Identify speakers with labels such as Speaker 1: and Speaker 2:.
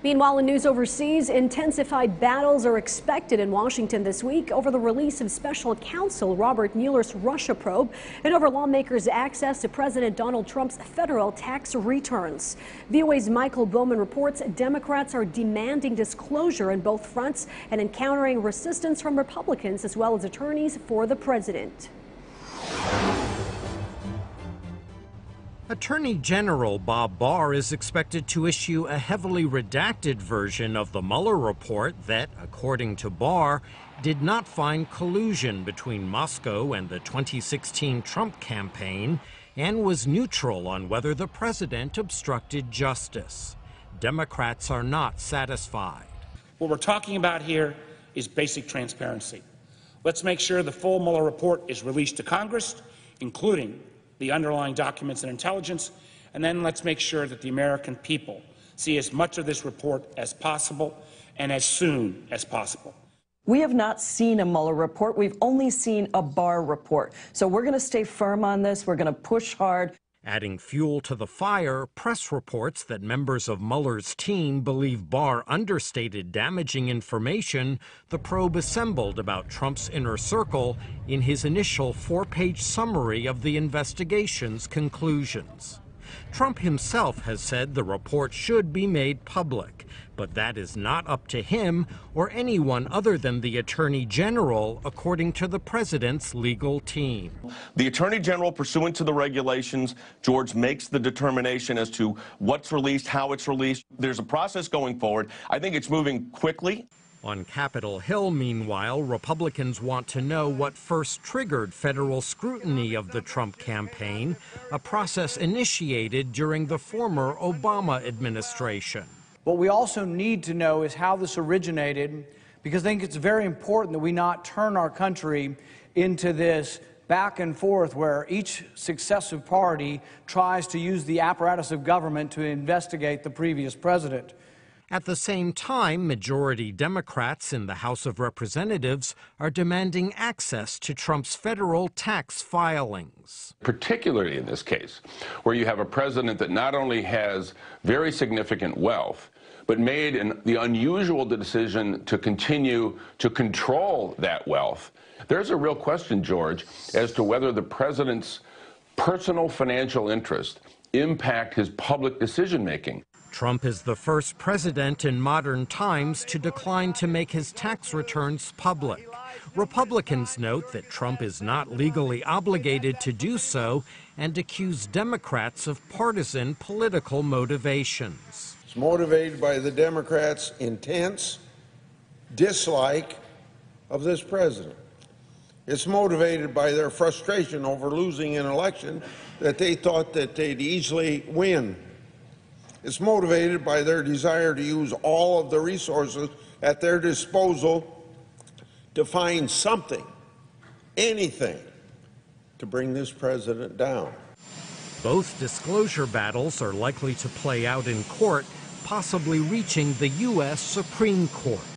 Speaker 1: Meanwhile, in news overseas, intensified battles are expected in Washington this week over the release of special counsel Robert Mueller's Russia probe and over lawmakers' access to President Donald Trump's federal tax returns. VOA's Michael Bowman reports Democrats are demanding disclosure on both fronts and encountering resistance from Republicans as well as attorneys for the president.
Speaker 2: Attorney General Bob Barr is expected to issue a heavily redacted version of the Mueller report that, according to Barr, did not find collusion between Moscow and the 2016 Trump campaign and was neutral on whether the president obstructed justice. Democrats are not satisfied.
Speaker 3: What we're talking about here is basic transparency. Let's make sure the full Mueller report is released to Congress, including the underlying documents and intelligence, and then let's make sure that the American people see as much of this report as possible and as soon as possible.
Speaker 4: We have not seen a Mueller report. We've only seen a Barr report. So we're going to stay firm on this. We're going to push hard.
Speaker 2: Adding fuel to the fire, press reports that members of Mueller's team believe Barr understated damaging information the probe assembled about Trump's inner circle in his initial 4-page summary of the investigation's conclusions. Trump himself has said the report should be made public, but that is not up to him or anyone other than the Attorney General, according to the president's legal team.
Speaker 5: The Attorney General, pursuant to the regulations, George, makes the determination as to what's released, how it's released. There's a process going forward. I think it's moving quickly.
Speaker 2: On Capitol Hill, meanwhile, Republicans want to know what first triggered federal scrutiny of the Trump campaign, a process initiated during the former Obama administration.
Speaker 6: What we also need to know is how this originated, because I think it's very important that we not turn our country into this back and forth where each successive party tries to use the apparatus of government to investigate the previous president.
Speaker 2: At the same time, majority Democrats in the House of Representatives are demanding access to Trump's federal tax filings.
Speaker 7: Particularly in this case, where you have a president that not only has very significant wealth, but made the unusual decision to continue to control that wealth. There's a real question, George, as to whether the president's personal financial interests impact his public decision-making.
Speaker 2: Trump is the first president in modern times to decline to make his tax returns public. Republicans note that Trump is not legally obligated to do so and accuse Democrats of partisan political motivations.
Speaker 8: It's motivated by the Democrats' intense dislike of this president. It's motivated by their frustration over losing an election that they thought that they'd easily win. It's motivated by their desire to use all of the resources at their disposal to find something, anything, to bring this president down.
Speaker 2: Both disclosure battles are likely to play out in court, possibly reaching the U.S. Supreme Court.